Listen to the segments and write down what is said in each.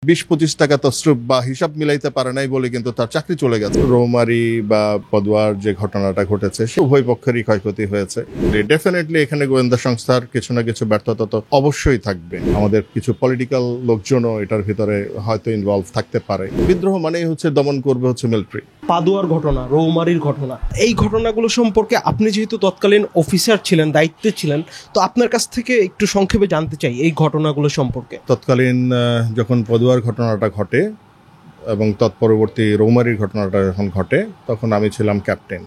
20-25 টাকা তসরুপ বা হিসাব মিলাইতে পারে নাই বলে কিন্তু তার চাকরি চলে গেছে। রৌমারী বা পদুয়ার যে ঘটনাটা ঘটেছে সে উভয় পক্ষেরই ক্ষয়ক্ষতি হয়েছে। ডেফিনেটলি এখানে গোয়েন্দা সংস্থার কিছু না কিছু ব্যর্থতা তো অবশ্যই থাকবে। আমাদের কিছু পলিটিক্যাল লোকজনও এটার ভিতরে হয়তো ইনভলভ থাকতে পারে। বিদ্রোহ মানেই হচ্ছে দমন করবে হচ্ছে মিলিটারি। পাদুয়ার ঘটনা, রৌমারীর ঘটনা, এই ঘটনাগুলো সম্পর্কে আপনি যেহেতু তৎকালীন অফিসার ছিলেন, দায়িত্বে ছিলেন, তো আপনার কাছ থেকে একটু সংক্ষেপে জানতে চাই এই ঘটনাগুলো সম্পর্কে। তৎকালীন যখন পদুয়ার ঘটনাটা ঘটে এবং তৎপরবর্তী রৌমারীর ঘটনাটা যখন ঘটে তখন আমি ছিলাম ক্যাপ্টেন।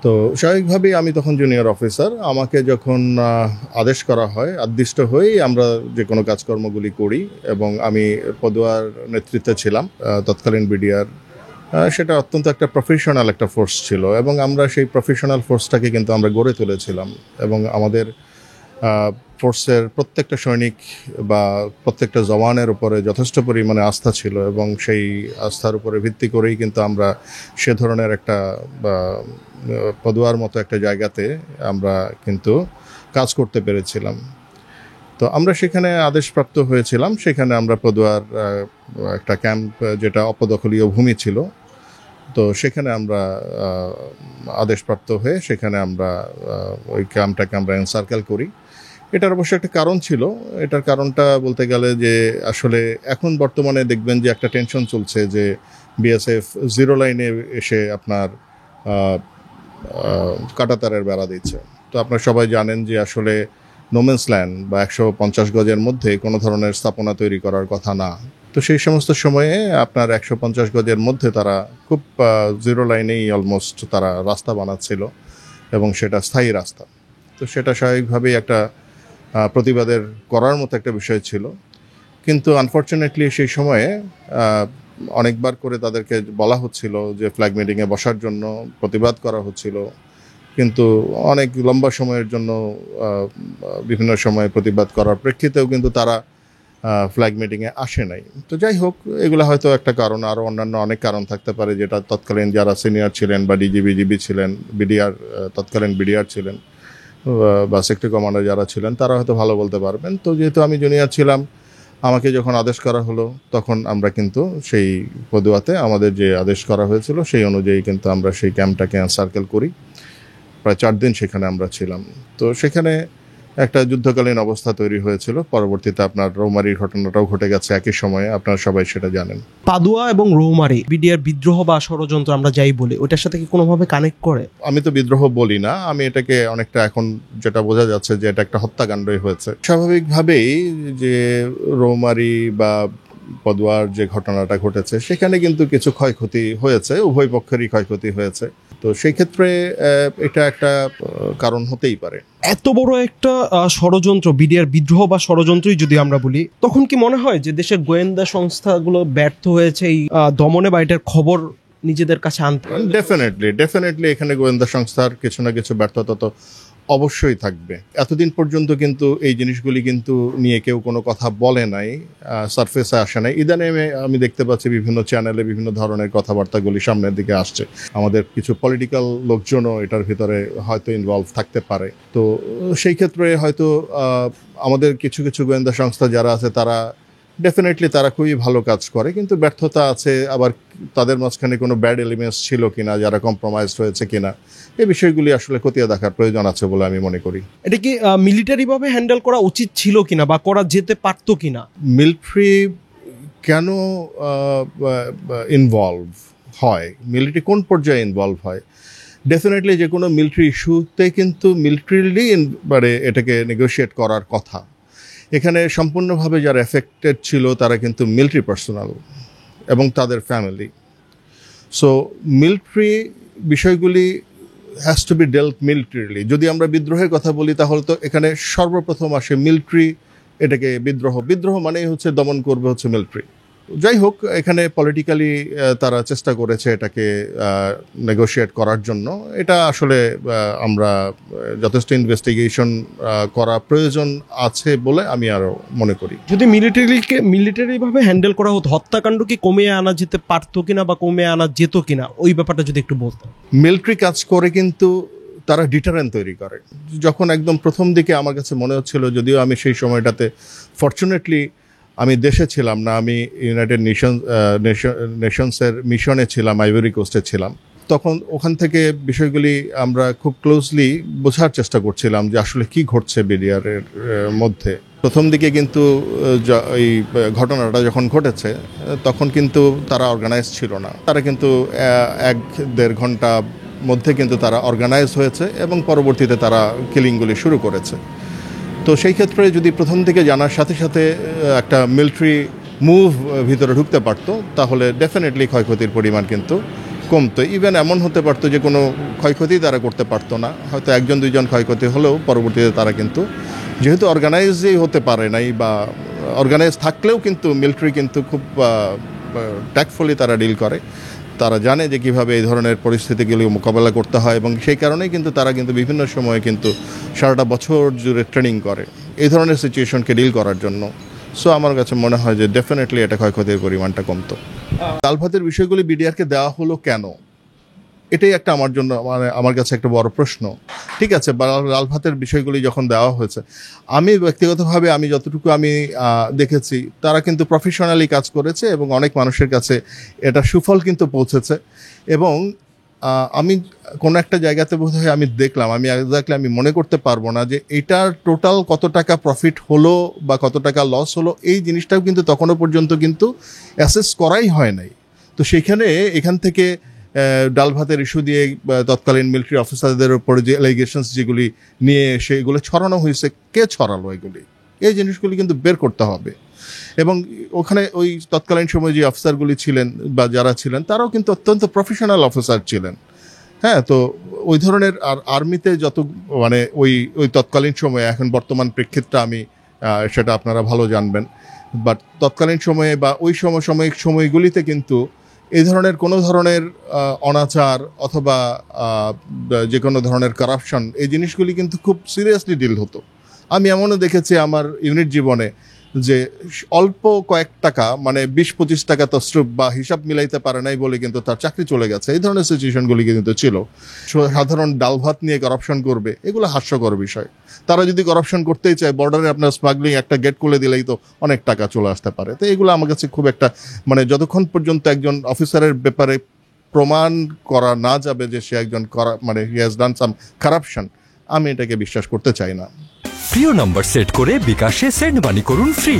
তো স্বাভাবিকভাবেই আমি তখন জুনিয়র অফিসার। আমাকে যখন আদেশ করা হয়, আদিষ্ট হয়েই আমরা যে কোনো কাজকর্মগুলি করি এবং আমি পদুয়ার নেতৃত্বে ছিলাম তৎকালীন বিডিআর। সেটা অত্যন্ত একটা প্রফেশনাল একটা ফোর্স ছিল এবং আমরা সেই প্রফেশনাল ফোর্সটাকে কিন্তু আমরা গড়ে তুলেছিলাম এবং আমাদের ফোর্সের প্রত্যেকটা সৈনিক বা প্রত্যেকটা জওয়ানের উপরে যথেষ্ট পরিমাণে আস্থা ছিল এবং সেই আস্থার উপরে ভিত্তি করেই কিন্তু আমরা সে ধরনের একটা পদুয়ার মতো একটা জায়গাতে আমরা কিন্তু কাজ করতে পেরেছিলাম। তো আমরা সেখানে আদেশপ্রাপ্ত হয়েছিলাম। সেখানে আমরা পদুয়ার একটা ক্যাম্প, যেটা অপদখলীয় ভূমি ছিল, তো সেখানে আমরা আদেশপ্রাপ্ত হয়ে সেখানে আমরা ওই ক্যাম্পটাকে আমরা এনসার্কেল করি। এটার অবশ্য একটা কারণ ছিল। এটার কারণটা বলতে গেলে যে আসলে এখন বর্তমানে দেখবেন যে একটা টেনশন চলছে যে বিএসএফ জিরো লাইনে এসে আপনার কাঁটাতারের বেড়া দিচ্ছে। তো আপনারা সবাই জানেন যে আসলে নোম্যান্স ল্যান্ড বা 150 গজের মধ্যে কোনো ধরনের স্থাপনা তৈরি করার কথা না। তো সেই সমস্ত সময়ে আপনার 150 গজের মধ্যে তারা খুব জিরো লাইনেই অলমোস্ট তারা রাস্তা বানাচ্ছিল এবং সেটা স্থায়ী রাস্তা। তো সেটা স্বাভাবিকভাবেই একটা প্রতিবাদের করার মতো একটা বিষয় ছিল। কিন্তু আনফর্চুনেটলি সেই সময়ে অনেকবার করে তাদেরকে বলা হচ্ছিল যে ফ্ল্যাগ মিটিংয়ে বসার জন্য, প্রতিবাদ করা হচ্ছিল, কিন্তু অনেক লম্বা সময়ের জন্য বিভিন্ন সময়ে প্রতিবাদ করার প্রেক্ষিতেও কিন্তু তারা ফ্ল্যাগ মিটিংয়ে আসে নাই। তো যাই হোক, এগুলো হয়তো একটা কারণ, আরও অন্যান্য অনেক কারণ থাকতে পারে, যেটা তৎকালীন যারা সিনিয়র ছিলেন বা ডিজিবি ছিলেন, বিডিআর তৎকালীন বিডিআর ছিলেন বা সেক্টর কমান্ডার যারা ছিলেন তারা হয়তো ভালো বলতে পারবেন। তো যেহেতু আমি জুনিয়র ছিলাম, আমাকে যখন আদেশ করা হলো তখন আমরা কিন্তু সেই পদুয়াতে আমাদের যে আদেশ করা হয়েছিল সেই অনুযায়ী কিন্তু আমরা সেই ক্যাম্পটাকে সার্কেল করি। প্রায় 4 দিন সেখানে আমরা ছিলাম। তো সেখানে একটা যুদ্ধকালীন অবস্থা তৈরি হয়েছিল। পরবর্তীতে আপনার রৌমারীর ঘটনাটাও ঘটে গেছে একই সময়ে, আপনারা সবাই সেটা জানেন। পাদুয়া এবং রৌমারী বিডিআর বিদ্রোহ বা ষড়যন্ত্র আমরা যাই বলি, ওটার সাথে কি কোনোভাবে কানেক্ট করে? আমি তো বিদ্রোহ বলি না, আমি এটাকে অনেকটা এখন যেটা বোঝা যাচ্ছে যে এটা একটা হত্যাকাণ্ডই হয়েছে। স্বাভাবিকভাবেই যে রৌমারী বা পদুয়ার যে ঘটনাটা ঘটেছে সেখানে কিন্তু কিছু ক্ষয়ক্ষতি হয়েছে, উভয় পক্ষেরই ক্ষয়ক্ষতি হয়েছে। তো সেই ক্ষেত্রে এটা একটা কারণ হতেই পারে। এত বড় একটা ষড়যন্ত্র, বিডিআর বিদ্রোহ বা ষড়যন্ত্রই যদি আমরা বলি, তখন কি মনে হয় যে দেশের গোয়েন্দা সংস্থাগুলো ব্যর্থ হয়েছে এই দমনে বা এটার খবর নিজেদের কাছে আনতে? ডেফিনেটলি এখানে গোয়েন্দা সংস্থার কিছু না কিছু ব্যর্থতা তো অবশ্যই থাকবে। এতদিন পর্যন্ত কিন্তু এই জিনিসগুলি কিন্তু নিয়ে কেউ কোনো কথা বলে নাই, সারফেসে আসে নাই। ইদানে আমি দেখতে পাচ্ছি বিভিন্ন চ্যানেলে বিভিন্ন ধরনের কথাবার্তাগুলি সামনের দিকে আসছে। আমাদের কিছু পলিটিক্যাল লোকজনও এটার ভিতরে হয়তো ইনভলভ থাকতে পারে। তো সেই ক্ষেত্রে হয়তো আমাদের কিছু কিছু গোয়েন্দা সংস্থা যারা আছে তারা ডেফিনেটলি তারা খুবই ভালো কাজ করে, কিন্তু ব্যর্থতা আছে। আবার তাদের মাঝখানে কোনো ব্যাড এলিমেন্টস ছিল কিনা, যারা কম্প্রোমাইজ হয়েছে কিনা, এই বিষয়গুলি আসলে খতিয়ে দেখার প্রয়োজন আছে বলে আমি মনে করি। এটা কি মিলিটারি ভাবে হ্যান্ডেল করা উচিত ছিল কিনা বা করা যেতে পারতো কিনা? মিলিটারি কেন ইনভলভ হয়, মিলিটারি কোন পর্যায়ে ইনভলভ হয়? ডেফিনেটলি যে কোনো মিলিটারি ইস্যুতে কিন্তু মিলিটারিলি এটাকে নেগোশিয়েট করার কথা। এখানে সম্পূর্ণভাবে যারা এফেক্টেড ছিল তারা কিন্তু মিলিটারি পার্সোনাল এবং তাদের ফ্যামিলি। সো মিলিটারি বিষয়গুলি has to be dealt militarily. যদি আমরা বিদ্রোহের কথা বলি তাহলে তো এখানে সর্বপ্রথম আসে মিলিটারি, এটাকে বিদ্রোহ মানেই হচ্ছে দমন করবে হচ্ছে মিলিটারি। যাই হোক, এখানে পলিটিক্যালি তারা চেষ্টা করেছে এটাকে নেগোশিয়েট করার জন্য। এটা আসলে আমরা যথেষ্ট ইনভেস্টিগেশন করা প্রয়োজন আছে বলে আমি আরও মনে করি। যদি মিলিটারিভাবে হ্যান্ডেল করা হতো, হত্যাকাণ্ড কি কমিয়ে আনা যেতে পারতো কিনা বা কমিয়ে আনা যেত কিনা, ওই ব্যাপারটা যদি একটু বলতেন। মিলিটারি কাজ করে কিন্তু তারা ডিটারেন্ট তৈরি করে। যখন একদম প্রথম দিকে আমার কাছে মনে হচ্ছিল, যদিও আমি সেই সময়টাতে ফরচুনেটলি আমি দেশে ছিলাম না, আমি ইউনাইটেড নেশনসের মিশনে ছিলাম, আইভরি কোস্টে ছিলাম। তখন ওখান থেকে বিষয়গুলি আমরা খুব ক্লোজলি বোঝার চেষ্টা করছিলাম যে আসলে কি ঘটছে বিডিআরের মধ্যে। প্রথম দিকে কিন্তু এই ঘটনাটা যখন ঘটেছে তখন কিন্তু তারা অর্গানাইজ ছিল না। তারা কিন্তু 1-1.5 ঘন্টা মধ্যে কিন্তু তারা অর্গানাইজ হয়েছে এবং পরবর্তীতে তারা কিলিংগুলি শুরু করেছে। তো সেই ক্ষেত্রে যদি প্রথম থেকে জানার সাথে সাথে একটা মিলিটারি মুভ ভিতরে ঢুকতে পারতো তাহলে ডেফিনেটলি ক্ষয়ক্ষতির পরিমাণ কিন্তু কমতো। ইভেন এমন হতে পারতো যে কোনো ক্ষয়ক্ষতি তারা করতে পারতো না, হয়তো 1-2জন ক্ষয়ক্ষতি হলেও পরবর্তীতে তারা কিন্তু যেহেতু অর্গানাইজই হতে পারে নাই বা অর্গানাইজ থাকলেও কিন্তু মিলিটারি কিন্তু খুব ট্যাক্টফুলি তারা ডিল করে। তারা জানে যে কীভাবে এই ধরনের পরিস্থিতিগুলি মোকাবেলা করতে হয় এবং সেই কারণেই কিন্তু তারা কিন্তু বিভিন্ন সময়ে কিন্তু সারাটা বছর জুড়ে ট্রেনিং করে এই ধরনের সিচুয়েশনকে ডিল করার জন্য। সো আমার কাছে মনে হয় যে ডেফিনেটলি এটা ক্ষয়ক্ষতির পরিমাণটা কমতো। ডাল ভাতের বিষয়গুলি বিডিআরকে দেওয়া হলো কেন, এটাই একটা আমার জন্য আমার কাছে একটা বড় প্রশ্ন। ঠিক আছে, ডাল ভাতের বিষয়গুলি যখন দেওয়া হয়েছে, আমি ব্যক্তিগতভাবে আমি যতটুকু আমি দেখেছি তারা কিন্তু প্রফেশনালি কাজ করেছে এবং অনেক মানুষের কাছে এটা সুফল কিন্তু পৌঁছেছে। এবং আমি কোনো একটা জায়গাতে বোধহয় আমি দেখলাম, আমি এক্স্যাক্টলি আমি মনে করতে পারবো না যে এটার টোটাল কত টাকা প্রফিট হলো বা কত টাকা লস হলো, এই জিনিসটাও কিন্তু তখনও পর্যন্ত কিন্তু অ্যাসেস করাই হয় নাই। তো সেখানে এখান থেকে ডাল ভাতের ইস্যু দিয়ে তৎকালীন মিলিটারি অফিসারদের উপরে যে অ্যালিগেশনস যেগুলি নিয়ে সেগুলো ছড়ানো হয়েছে, কে ছড়ালো এগুলি, এই জিনিসগুলি কিন্তু বের করতে হবে। এবং ওখানে ওই তৎকালীন সময় যে অফিসারগুলি ছিলেন বা যারা ছিলেন তারাও কিন্তু অত্যন্ত প্রফেশনাল অফিসার ছিলেন। হ্যাঁ, তো ওই ধরনের আর আর্মিতে যত মানে ওই তৎকালীন সময়ে, এখন বর্তমান প্রেক্ষিতটা আমি সেটা আপনারা ভালো জানবেন, বাট তৎকালীন সময়ে বা ওই সমসাময়িক সময়গুলিতে কিন্তু এই ধরনের কোনো ধরনের অনাচার অথবা যে কোনো ধরনের কারাপশন, এই জিনিসগুলি কিন্তু খুব সিরিয়াসলি ডিল হতো। আমি এমনও দেখেছি আমার ইউনিট জীবনে যে অল্প কয়েক টাকা, মানে 20-25 টাকা তসরুপ বা হিসাব মিলাইতে পারে নাই বলে কিন্তু তার চাকরি চলে গেছে, এই ধরনের সিচুয়েশনগুলি কিন্তু ছিল। সাধারণ ডাল ভাত নিয়ে করাপশন করবে, এগুলো হাস্যকর বিষয়। তারা যদি করাপশন করতেই চায়, বর্ডারে আপনার স্মাগলিং একটা গেট খুলে দিলেই তো অনেক টাকা চলে আসতে পারে। তো এগুলো আমার কাছে খুব একটা, মানে যতক্ষণ পর্যন্ত একজন অফিসারের ব্যাপারে প্রমাণ করা না যাবে যে সে একজন মানে he has done some corruption, আমি এটাকে বিশ্বাস করতে চাই না। প্রিয় নম্বর সেট করে বিকাশে সেন্ড মানি করুন ফ্রি।